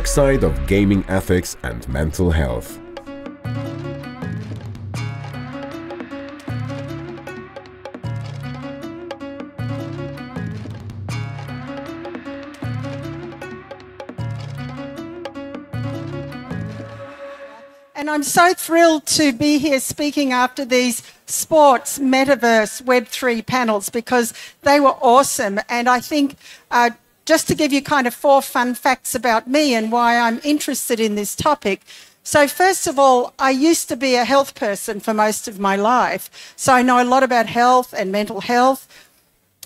dark side of gaming ethics and mental health. And I'm so thrilled to be here speaking after these sports, metaverse, Web3 panels because they were awesome. And I think just to give you kind of 4 fun facts about me and why I'm interested in this topic. So first of all, I used to be a health person for most of my life. So I know a lot about health and mental health.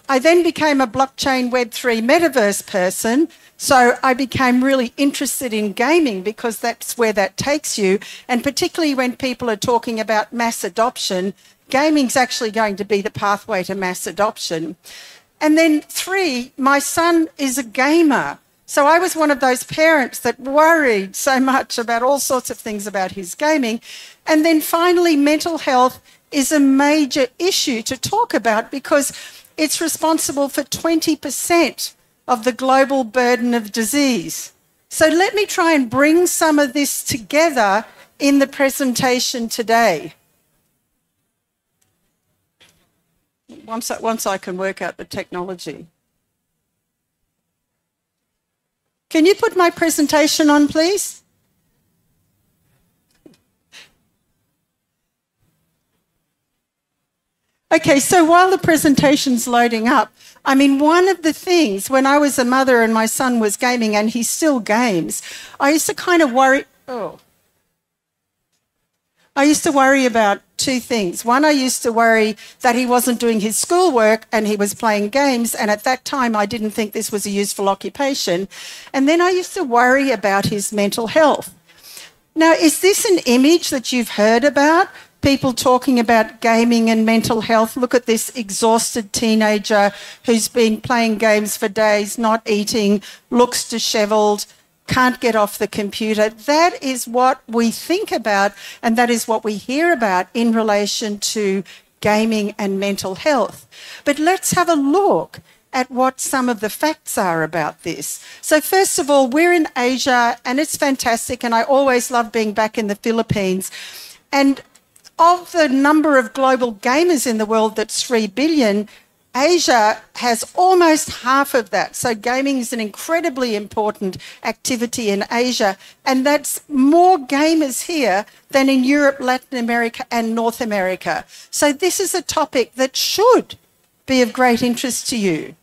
I then became a blockchain Web3 metaverse person. So I became really interested in gaming because that's where that takes you. And particularly when people are talking about mass adoption, gaming's actually going to be the pathway to mass adoption. And then 3, my son is a gamer. So I was one of those parents that worried so much about all sorts of things about his gaming. And then finally, mental health is a major issue to talk about because it's responsible for 20% of the global burden of disease. So let me try and bring some of this together in the presentation today. Once I can work out the technology. Can you put my presentation on, please? Okay, so while the presentation's loading up, I mean, one of the things when I was a mother and my son was gaming, and he still games, I used to kind of worry. I used to worry about 2 things. One, I used to worry that he wasn't doing his schoolwork and he was playing games, and at that time I didn't think this was a useful occupation. And then I used to worry about his mental health. Now, is this an image that you've heard about? People talking about gaming and mental health. Look at this exhausted teenager who's been playing games for days, not eating, looks dishevelled, can't get off the computer. That is what we think about, and that is what we hear about in relation to gaming and mental health. But let's have a look at what some of the facts are about this. So first of all, we're in Asia, and it's fantastic, and I always love being back in the Philippines. And of the number of global gamers in the world, that's 3 billion, Asia has almost half of that. So gaming is an incredibly important activity in Asia, and that's more gamers here than in Europe, Latin America and North America. So this is a topic that should be of great interest to you.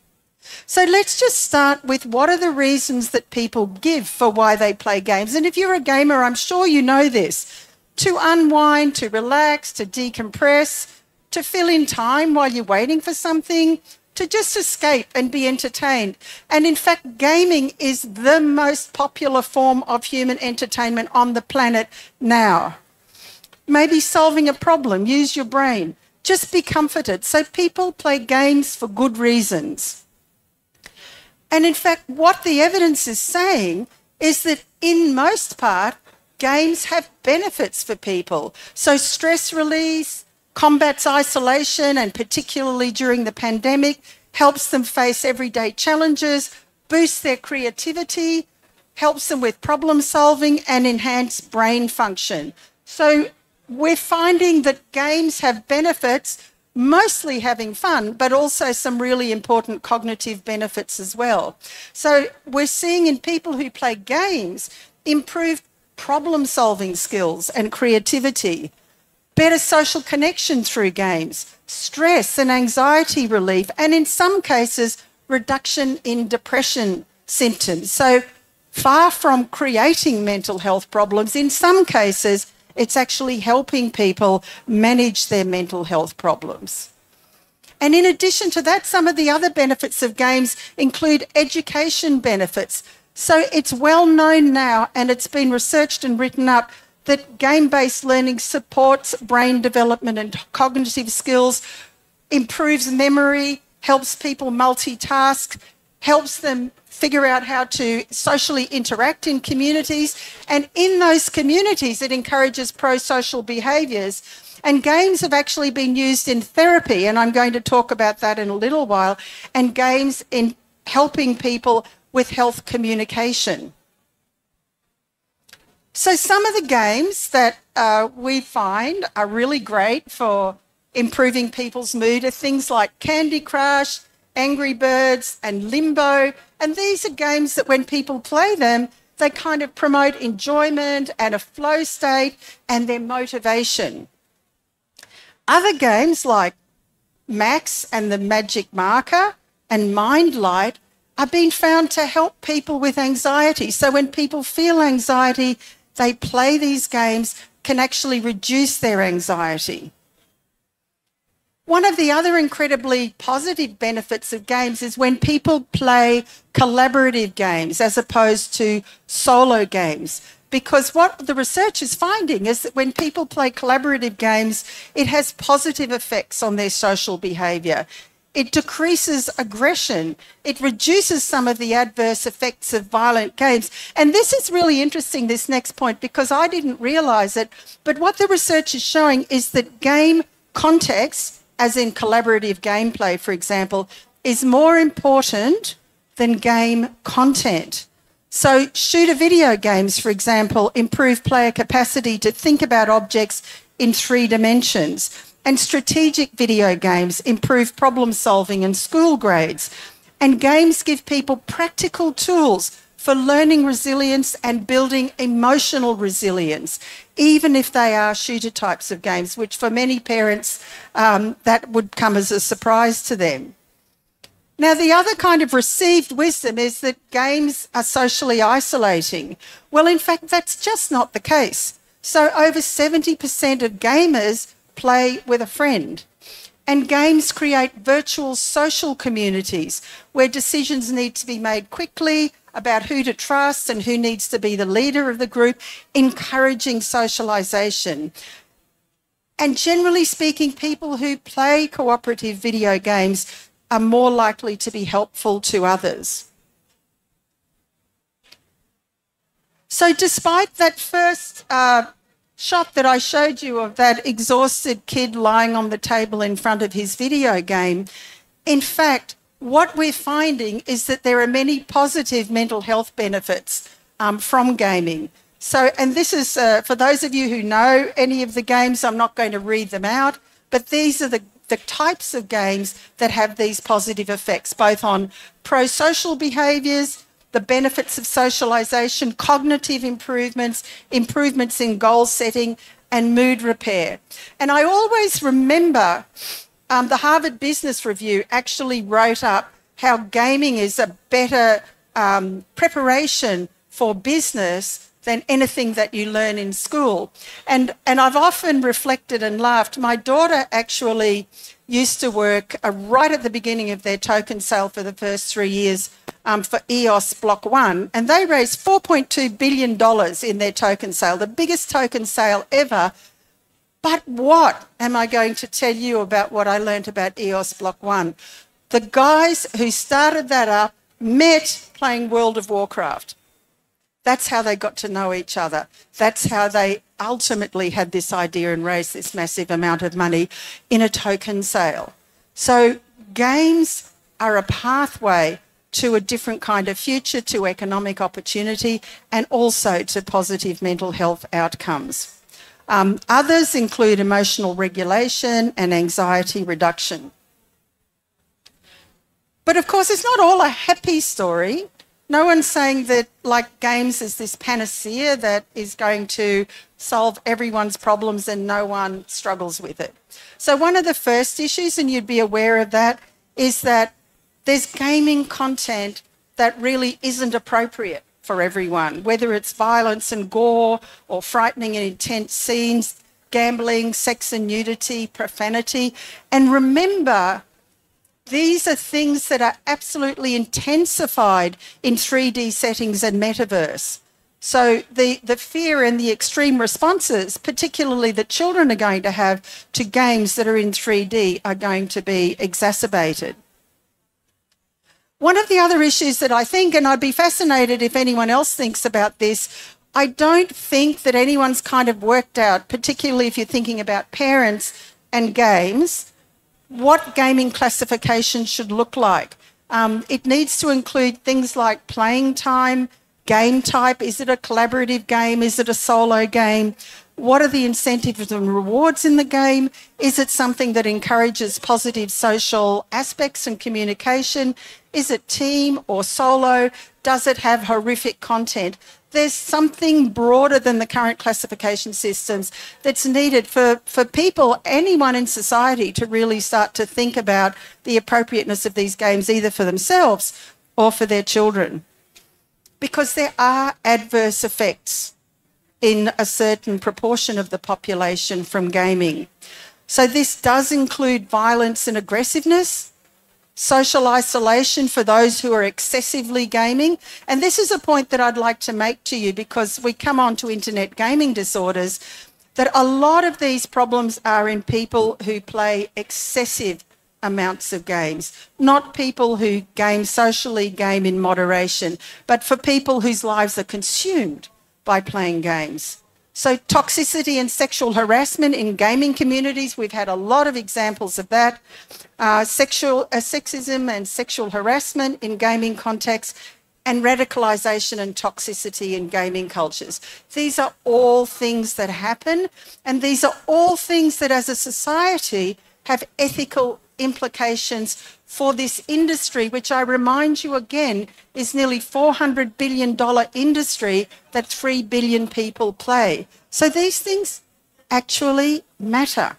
So let's just start with what are the reasons that people give for why they play games. And if you're a gamer, I'm sure you know this. To unwind, to relax, to decompress, to fill in time while you're waiting for something, to just escape and be entertained. And in fact, gaming is the most popular form of human entertainment on the planet now. Maybe solving a problem, use your brain, just be comforted. So people play games for good reasons. And in fact, what the evidence is saying is that in most part, games have benefits for people. So stress release, combats isolation, and particularly during the pandemic, helps them face everyday challenges, boosts their creativity, helps them with problem solving and enhance brain function. So we're finding that games have benefits, mostly having fun, but also some really important cognitive benefits as well. So we're seeing in people who play games improved problem-solving skills and creativity, better social connection through games, stress and anxiety relief, and in some cases, reduction in depression symptoms. So far from creating mental health problems, in some cases, it's actually helping people manage their mental health problems. And in addition to that, some of the other benefits of games include education benefits. So it's well known now, and it's been researched and written up, that game-based learning supports brain development and cognitive skills, improves memory, helps people multitask, helps them figure out how to socially interact in communities. And in those communities, it encourages pro-social behaviours. And games have actually been used in therapy, and I'm going to talk about that in a little while, and games in helping people with health communication. So some of the games that we find are really great for improving people's mood are things like Candy Crush, Angry Birds and Limbo. And these are games that when people play them, they kind of promote enjoyment and a flow state and their motivation. Other games like Max and the Magic Marker and Mind Light are being found to help people with anxiety. So when people feel anxiety, they play these games, can actually reduce their anxiety. One of the other incredibly positive benefits of games is when people play collaborative games as opposed to solo games. Because what the research is finding is that when people play collaborative games, it has positive effects on their social behaviour. It decreases aggression. It reduces some of the adverse effects of violent games. And this is really interesting, this next point, because I didn't realise it. But what the research is showing is that game context, as in collaborative gameplay, for example, is more important than game content. So shooter video games, for example, improve player capacity to think about objects in 3 dimensions. And strategic video games improve problem solving and school grades. And games give people practical tools for learning resilience and building emotional resilience, even if they are shooter types of games, which for many parents, that would come as a surprise to them. Now, the other kind of received wisdom is that games are socially isolating. Well, in fact, that's just not the case. So over 70% of gamers play with a friend. And games create virtual social communities where decisions need to be made quickly about who to trust and who needs to be the leader of the group, encouraging socialisation. And generally speaking, people who play cooperative video games are more likely to be helpful to others. So despite that first shot that I showed you of that exhausted kid lying on the table in front of his video game, in fact, what we're finding is that there are many positive mental health benefits from gaming. So, and this is, for those of you who know any of the games, I'm not going to read them out, but these are the types of games that have these positive effects, both on pro-social behaviours, the benefits of socialisation, cognitive improvements, improvements in goal setting and mood repair. And I always remember the Harvard Business Review actually wrote up how gaming is a better preparation for business than anything that you learn in school. And I've often reflected and laughed. My daughter actually used to work right at the beginning of their token sale for the first 3 years for EOS Block 1, and they raised $4.2 billion in their token sale, the biggest token sale ever. But what am I going to tell you about what I learnt about EOS Block 1? The guys who started that up met playing World of Warcraft. That's how they got to know each other. That's how they ultimately had this idea and raised this massive amount of money in a token sale. So games are a pathway to a different kind of future, to economic opportunity, and also to positive mental health outcomes. Others include emotional regulation and anxiety reduction. But of course, it's not all a happy story. No one's saying that, like, games is this panacea that is going to solve everyone's problems and no one struggles with it. So one of the first issues, and you'd be aware of that, is that there's gaming content that really isn't appropriate for everyone, whether it's violence and gore or frightening and intense scenes, gambling, sex and nudity, profanity. And remember, these are things that are absolutely intensified in 3D settings and metaverse. So the fear and the extreme responses, particularly that children are going to have to games that are in 3D, are going to be exacerbated. One of the other issues that I think, and I'd be fascinated if anyone else thinks about this, I don't think that anyone's kind of worked out, particularly if you're thinking about parents and games, what gaming classification should look like. It needs to include things like playing time, game type? Is it a collaborative game? Is it a solo game? What are the incentives and rewards in the game? Is it something that encourages positive social aspects and communication? Is it team or solo? Does it have horrific content? There's something broader than the current classification systems that's needed for people, anyone in society, to really start to think about the appropriateness of these games, either for themselves or for their children. Because there are adverse effects in a certain proportion of the population from gaming. So this does include violence and aggressiveness, social isolation for those who are excessively gaming. And this is a point that I'd like to make to you, because we come on to internet gaming disorders, that a lot of these problems are in people who play excessive amounts of games, not people who game socially, game in moderation, but for people whose lives are consumed by playing games. So toxicity and sexual harassment in gaming communities, we've had a lot of examples of that. Sexism and sexual harassment in gaming contexts, and radicalisation and toxicity in gaming cultures. These are all things that happen, and these are all things that as a society have ethical implications for this industry, which I remind you again is nearly $400 billion industry that 3 billion people play. So these things actually matter.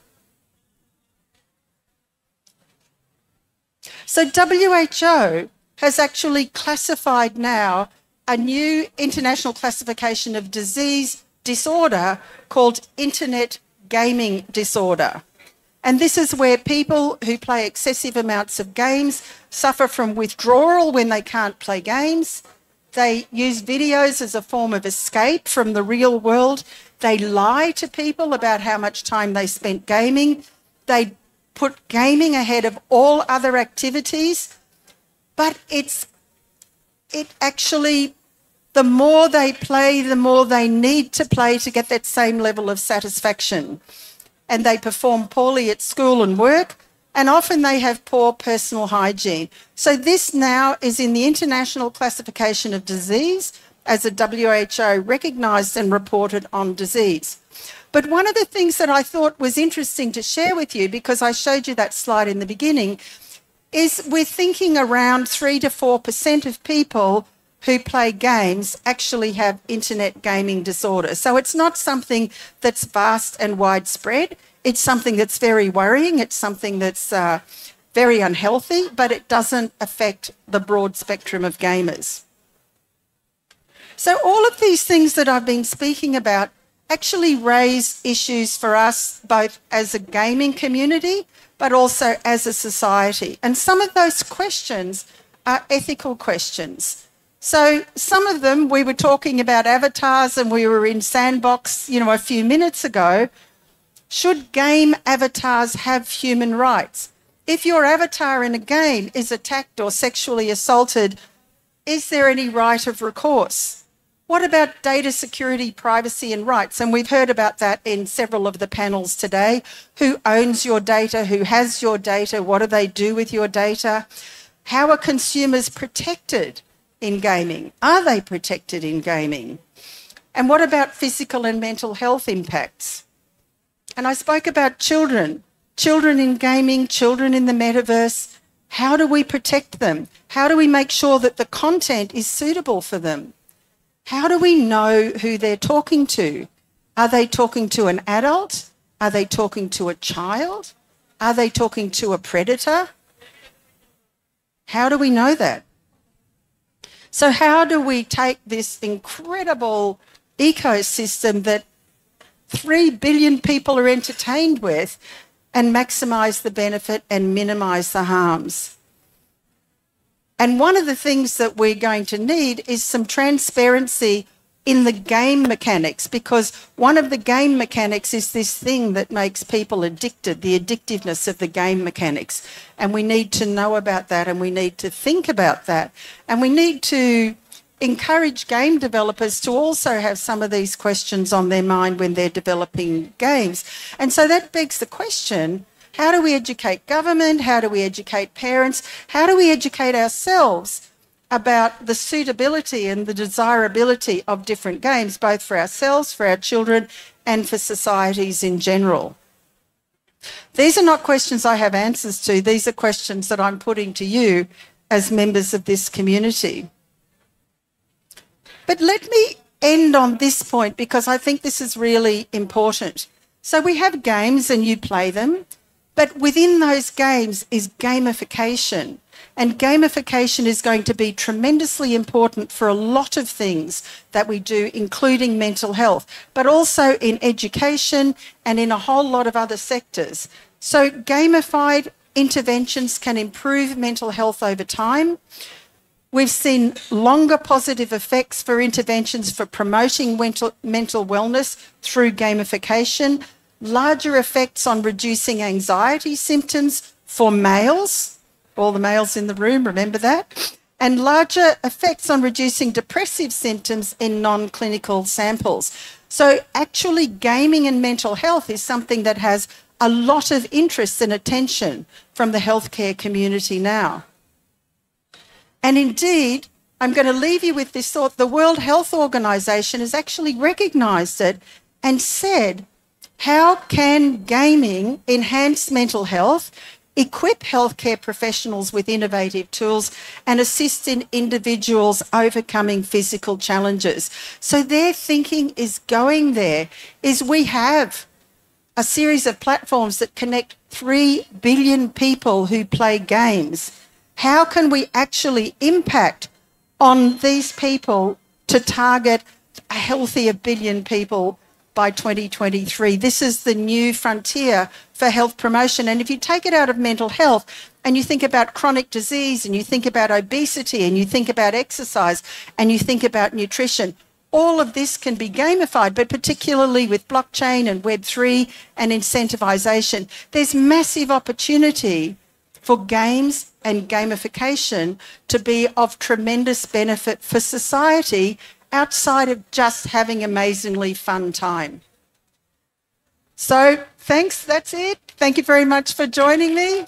So WHO has actually classified now a new international classification of disorder called Internet Gaming Disorder. And this is where people who play excessive amounts of games suffer from withdrawal when they can't play games. They use videos as a form of escape from the real world. They lie to people about how much time they spent gaming. They put gaming ahead of all other activities. But it actually, the more they play, the more they need to play to get that same level of satisfaction. And they perform poorly at school and work, and often they have poor personal hygiene. So this now is in the International Classification of Disease as a WHO recognised and reported on disease. But one of the things that I thought was interesting to share with you, because I showed you that slide in the beginning, is we're thinking around 3 to 4% of people who play games actually have internet gaming disorder. So it's not something that's vast and widespread. It's something that's very worrying. It's something that's very unhealthy, but it doesn't affect the broad spectrum of gamers. So all of these things that I've been speaking about actually raise issues for us both as a gaming community, but also as a society. And some of those questions are ethical questions. So some of them, we were talking about avatars and we were in Sandbox, a few minutes ago. Should game avatars have human rights? If your avatar in a game is attacked or sexually assaulted, is there any right of recourse? What about data security, privacy and rights? And we've heard about that in several of the panels today. Who owns your data? Who has your data? What do they do with your data? How are consumers protected in gaming? Are they protected in gaming? And what about physical and mental health impacts? And I spoke about children in gaming, children in the metaverse. How do we protect them? How do we make sure that the content is suitable for them? How do we know who they're talking to? Are they talking to an adult? Are they talking to a child? Are they talking to a predator? How do we know that? So how do we take this incredible ecosystem that 3 billion people are entertained with and maximise the benefit and minimise the harms? And one of the things that we're going to need is some transparency in the game mechanics, because one of the game mechanics is this thing that makes people addicted, the addictiveness of the game mechanics. And we need to know about that, and we need to think about that. And we need to encourage game developers to also have some of these questions on their mind when they're developing games. And so that begs the question, how do we educate government? How do we educate parents? How do we educate ourselves about the suitability and the desirability of different games, both for ourselves, for our children, and for societies in general. These are not questions I have answers to. These are questions that I'm putting to you as members of this community. But let me end on this point because I think this is really important. So we have games and you play them, but within those games is gamification. And gamification is going to be tremendously important for a lot of things that we do, including mental health, but also in education and in a whole lot of other sectors. So gamified interventions can improve mental health over time. We've seen longer positive effects for interventions for promoting mental wellness through gamification, larger effects on reducing anxiety symptoms for males, all the males in the room, remember that, and larger effects on reducing depressive symptoms in non-clinical samples. So actually gaming and mental health is something that has a lot of interest and attention from the healthcare community now. And indeed, I'm going to leave you with this thought. The World Health Organization has actually recognised it and said, how can gaming enhance mental health, equip healthcare professionals with innovative tools, and assist in individuals overcoming physical challenges? So their thinking is going there, is we have a series of platforms that connect 3 billion people who play games. How can we actually impact on these people to target a healthier billion people by 2023? This is the new frontier for health promotion. And if you take it out of mental health and you think about chronic disease and you think about obesity and you think about exercise and you think about nutrition, all of this can be gamified, but particularly with blockchain and Web3 and incentivization, there's massive opportunity for games and gamification to be of tremendous benefit for society outside of just having amazingly fun time. So thanks, that's it. Thank you very much for joining me.